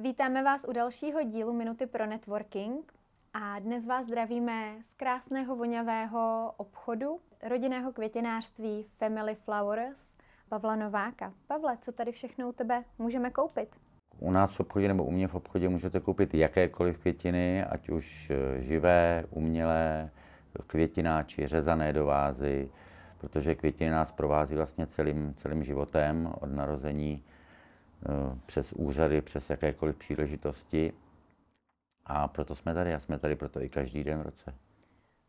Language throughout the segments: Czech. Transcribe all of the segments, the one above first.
Vítáme vás u dalšího dílu Minuty pro networking a dnes vás zdravíme z krásného vonavého obchodu rodinného květinářství Family Flowers Pavla Nováka. Pavle, co tady všechno u tebe můžeme koupit? U nás v obchodě nebo u mě v obchodě můžete koupit jakékoliv květiny, ať už živé, umělé, květináči, řezané do vázy, protože květiny nás provází vlastně celým životem, od narození přes úřady, přes jakékoliv příležitosti. A proto jsme tady a jsme tady proto i každý den v roce.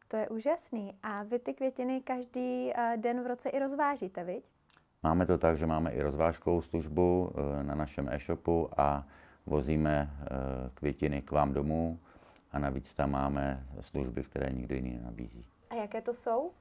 To je úžasný. A vy ty květiny každý den v roce i rozvážíte, viď? Máme to tak, že máme i rozvážkovou službu na našem e-shopu a vozíme květiny k vám domů a navíc tam máme služby, které nikdo jiný nenabízí. A jaké to jsou?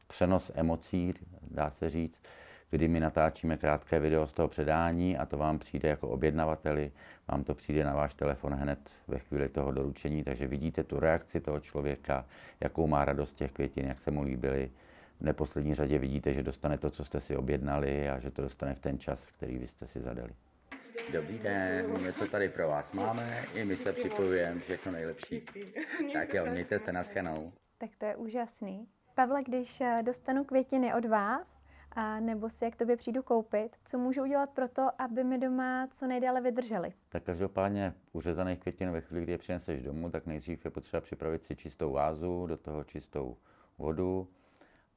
Přenos emocí, dá se říct, kdy my natáčíme krátké video z toho předání a to vám přijde jako objednavateli, vám to přijde na váš telefon hned ve chvíli toho doručení, takže vidíte tu reakci toho člověka, jakou má radost těch květin, jak se mu líbily. V neposlední řadě vidíte, že dostane to, co jste si objednali a že to dostane v ten čas, který vy jste si zadali. Dobrý den, něco tady pro vás máme, i my se připojujeme, všechno nejlepší. Tak jo, mějte se, naschledanou. Tak to je úžasný. Pavle, když dostanu květiny od vás, nebo si jak tobě přijdu koupit, co můžu udělat pro to, aby mi doma co nejdéle vydržely? Tak každopádně u řezaných květin ve chvíli, kdy je přineseš domů, tak nejdřív je potřeba připravit si čistou vázu, do toho čistou vodu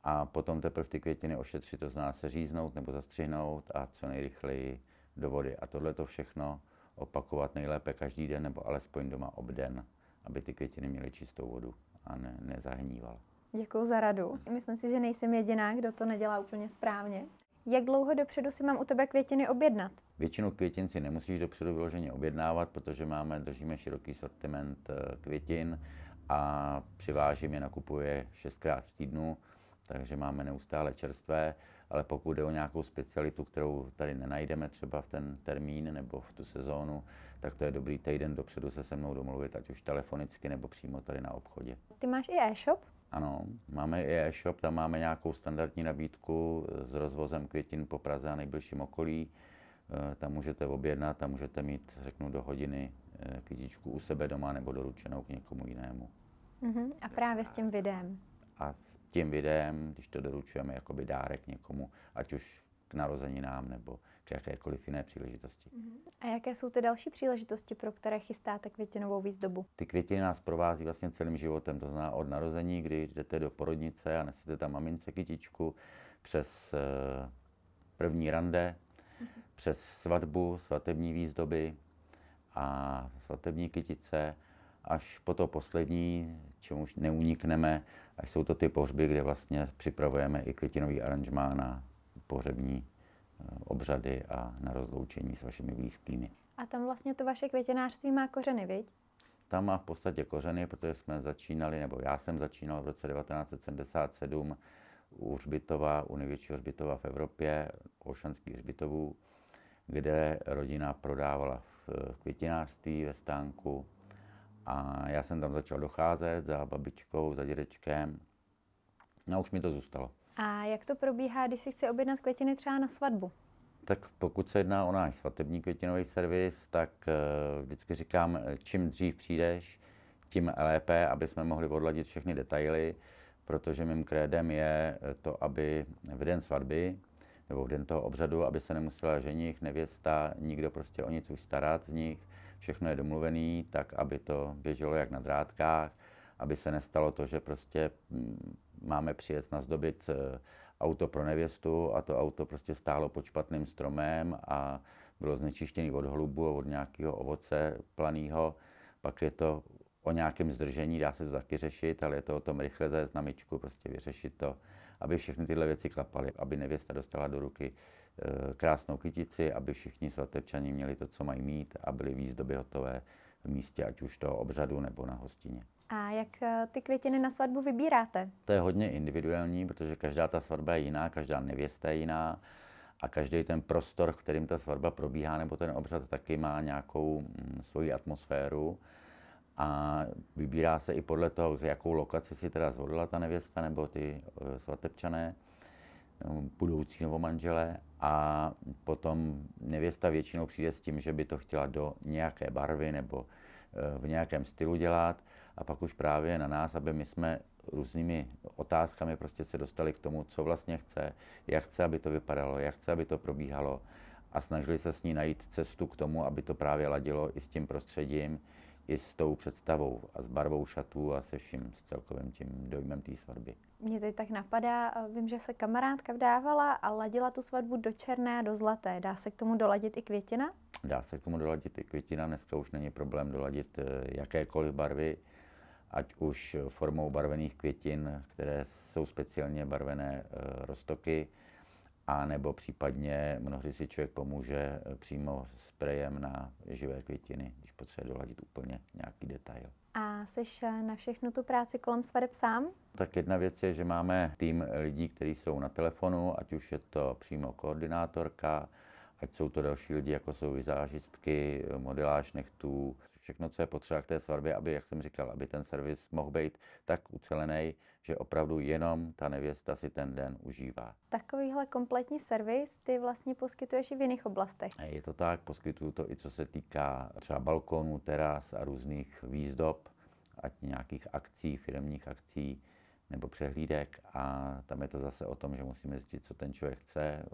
a potom teprve ty květiny ošetřit, to znamená se říznout nebo zastřihnout a co nejrychleji do vody. A tohle to všechno opakovat nejlépe každý den nebo alespoň doma obden, aby ty květiny měly čistou vodu a nezahnívaly. Děkuji za radu. Myslím si, že nejsem jediná, kdo to nedělá úplně správně. Jak dlouho dopředu si mám u tebe květiny objednat? Většinu květin si nemusíš dopředu vyloženě objednávat, protože držíme široký sortiment květin a přivážím je, nakupuje 6krát v týdnu, takže máme neustále čerstvé, ale pokud jde o nějakou specialitu, kterou tady nenajdeme třeba v ten termín nebo v tu sezónu, tak to je dobrý týden dopředu se mnou domluvit, ať už telefonicky nebo přímo tady na obchodě. Ty máš i e-shop? Ano, máme i e-shop, tam máme nějakou standardní nabídku s rozvozem květin po Praze a nejbližším okolí. Tam můžete objednat a můžete mít, řeknu, do hodiny kytičku u sebe doma nebo doručenou k někomu jinému. A právě s tím videem. A s tím videem, když to doručujeme jakoby dárek někomu, ať už k narozeninám nebo k jakékoliv jiné příležitosti. A jaké jsou ty další příležitosti, pro které chystáte květinovou výzdobu? Ty květiny nás provází vlastně celým životem, to znamená od narození, kdy jdete do porodnice a nesete tam mamince kytičku, přes první rande, přes svatbu, svatební výzdoby a svatební kytice, až po to poslední, čemuž neunikneme, až jsou to ty pohřby, kde vlastně připravujeme i květinový aranžmá na pohřební obřady a na rozloučení s vašimi blízkými. A tam vlastně to vaše květinářství má kořeny, viď? Tam má v podstatě kořeny, protože jsme začínali, nebo já jsem začínal v roce 1977 u hřbitova, u největšího hřbitova v Evropě, Olšanských hřbitovů, kde rodina prodávala v květinářství ve stánku. A já jsem tam začal docházet za babičkou, za dědečkem. No a už mi to zůstalo. A jak to probíhá, když si chci objednat květiny třeba na svatbu? Tak pokud se jedná o náš svatební květinový servis, tak vždycky říkám, čím dřív přijdeš, tím lépe, aby jsme mohli odladit všechny detaily, protože mým krédem je to, aby v den svatby nebo v den toho obřadu, aby se nemusela ženich, nevěsta, nikdo prostě o nic už starat z nich, všechno je domluvený, tak aby to běželo jak na drátkách, aby se nestalo to, že prostě máme přijet nazdobit auto pro nevěstu a to auto prostě stálo pod špatným stromem a bylo znečištěné od holubu a od nějakého ovoce planého. Pak je to o nějakém zdržení, dá se to taky řešit, ale je to o tom rychle zajet na myčku, prostě vyřešit to, aby všechny tyhle věci klapaly, aby nevěsta dostala do ruky krásnou kytici, aby všichni svatebčani měli to, co mají mít a byly výzdoby hotové v místě, ať už toho obřadu nebo na hostině. A jak ty květiny na svatbu vybíráte? To je hodně individuální, protože každá ta svatba je jiná, každá nevěsta je jiná a každý ten prostor, v kterým ta svatba probíhá, nebo ten obřad taky má nějakou svoji atmosféru. A vybírá se i podle toho, jakou lokaci si teda zvolila ta nevěsta nebo ty svatebčané. budoucí novomanželé, a potom nevěsta většinou přijde s tím, že by to chtěla do nějaké barvy nebo v nějakém stylu dělat, a pak už právě na nás, aby my jsme různými otázkami prostě se dostali k tomu, co vlastně chce, jak chce, aby to vypadalo, jak chce, aby to probíhalo, a snažili se s ní najít cestu k tomu, aby to právě ladilo i s tím prostředím, i s tou představou a s barvou šatů a se vším, s celkovým tím dojmem té svatby. Mě teď tak napadá, vím, že se kamarádka vdávala a ladila tu svatbu do černé a do zlaté. Dá se k tomu doladit i květina? Dá se k tomu doladit i květina, dneska už není problém doladit jakékoliv barvy, ať už formou barvených květin, které jsou speciálně barvené roztoky, a nebo případně mnohdy si člověk pomůže přímo sprejem na živé květiny, když potřebuje doladit úplně nějaký detail. A seš na všechnu tu práci kolem svadeb sám? Tak jedna věc je, že máme tým lidí, kteří jsou na telefonu, ať už je to přímo koordinátorka, ať jsou to další lidi, jako jsou vizážistky, modeláž nechtů, všechno, co je potřeba k té svatbě, aby, jak jsem říkal, aby ten servis mohl být tak ucelený, že opravdu jenom ta nevěsta si ten den užívá. Takovýhle kompletní servis ty vlastně poskytuješ i v jiných oblastech. Je to tak, poskytuju to i co se týká třeba balkonů, teras a různých výzdob, ať nějakých akcí, firemních akcí nebo přehlídek, a tam je to zase o tom, že musíme zjistit, co ten člověk chce,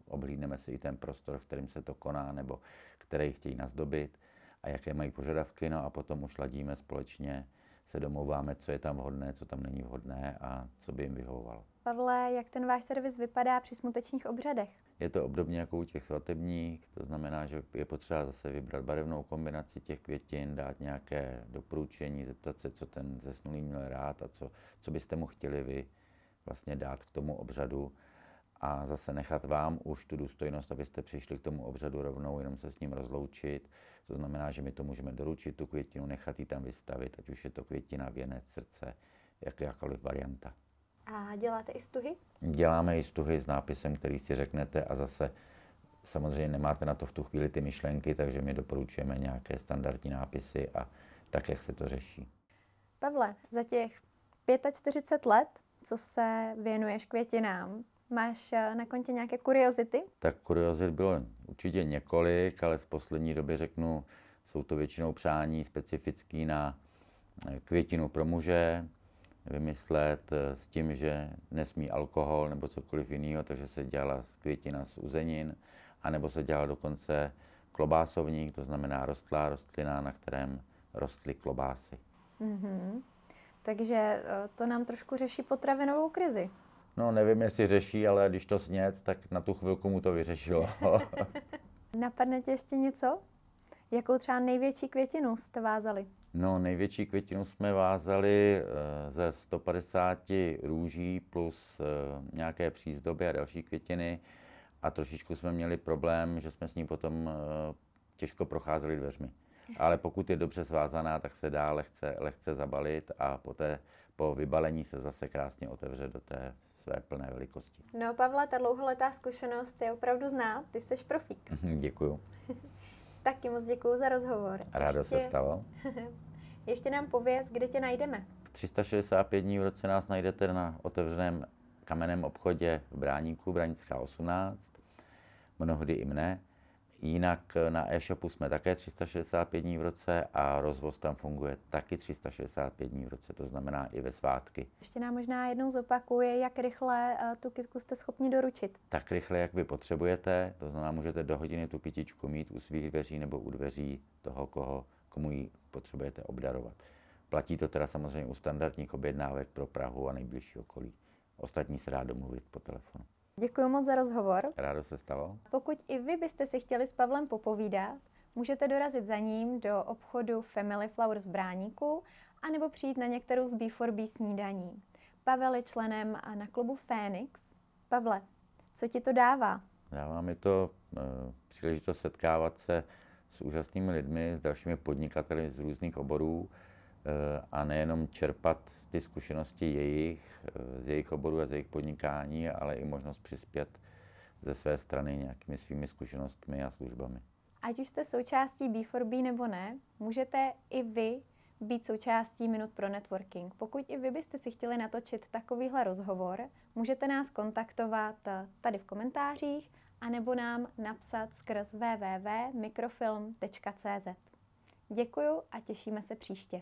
obhlídneme si i ten prostor, v kterém se to koná, nebo který chtějí nazdobit a jaké mají požadavky, no a potom už ladíme společně, se domlouváme, co je tam vhodné, co tam není vhodné a co by jim vyhovovalo. Pavle, jak ten váš servis vypadá při smutečních obřadech? Je to obdobně jako u těch svatebních, to znamená, že je potřeba zase vybrat barevnou kombinaci těch květin, dát nějaké doporučení, zeptat se, co ten zesnulý měl rád a co byste mu chtěli vy vlastně dát k tomu obřadu, a zase nechat vám už tu důstojnost, abyste přišli k tomu obřadu rovnou, jenom se s ním rozloučit. To znamená, že my to můžeme doručit, tu květinu, nechat ji tam vystavit, ať už je to květina, věnec, srdce, jakákoliv varianta. A děláte i stuhy? Děláme i stuhy s nápisem, který si řeknete, a zase samozřejmě nemáte na to v tu chvíli ty myšlenky, takže my doporučujeme nějaké standardní nápisy a tak, jak se to řeší. Pavle, za těch 45 let, co se věnuješ květinám, máš na kontě nějaké kuriozity? Tak kuriozit bylo určitě několik, ale z poslední doby řeknu, jsou to většinou přání specifický na květinu pro muže, vymyslet s tím, že nesmí alkohol nebo cokoliv jiného, takže se dělala květina z uzenin, anebo se dělal dokonce klobásovník, to znamená rostlá rostlina, na kterém rostly klobásy. Mm-hmm. Takže to nám trošku řeší potravinovou krizi. No, nevím, jestli řeší, ale když to sněd, tak na tu chvilku mu to vyřešilo. Napadne tě ještě něco? Jakou třeba největší květinu jste vázali? No, největší květinu jsme vázali ze 150 růží plus nějaké přízdoby a další květiny, a trošičku jsme měli problém, že jsme s ní potom těžko procházeli dveřmi. Ale pokud je dobře svázaná, tak se dá lehce zabalit a poté po vybalení se zase krásně otevře do té své plné velikosti. No, Pavle, ta dlouholetá zkušenost je opravdu znát, ty jsi profík. Děkuju. Taky moc děkuju za rozhovor. Rádo se stalo. Ještě nám pověz, kde tě najdeme. 365 dní v roce nás najdete na otevřeném kamenném obchodě v Bráníku, Bránická 18, mnohdy i mne. Jinak na e-shopu jsme také 365 dní v roce a rozvoz tam funguje taky 365 dní v roce, to znamená i ve svátky. Ještě nám možná jednou zopakuje, jak rychle tu kytku jste schopni doručit. Tak rychle, jak vy potřebujete, to znamená, můžete do hodiny tu kytičku mít u svých dveří nebo u dveří toho, komu ji potřebujete obdarovat. Platí to teda samozřejmě u standardních objednávek pro Prahu a nejbližší okolí. Ostatní se dá domluvit po telefonu. Děkuji moc za rozhovor. Rádo se stalo. Pokud i vy byste si chtěli s Pavlem popovídat, můžete dorazit za ním do obchodu Family Flowers v Bráníku anebo přijít na některou z B4B snídaní. Pavel je členem na klubu Fénix. Pavle, co ti to dává? Dává mi to příležitost setkávat se s úžasnými lidmi, s dalšími podnikateli z různých oborů a nejenom čerpat ty zkušenosti z jejich oboru a z jejich podnikání, ale i možnost přispět ze své strany nějakými svými zkušenostmi a službami. Ať už jste součástí B4B nebo ne, můžete i vy být součástí Minut pro networking. Pokud i vy byste si chtěli natočit takovýhle rozhovor, můžete nás kontaktovat tady v komentářích anebo nám napsat skrz www.mikrofilm.cz. Děkuju a těšíme se příště.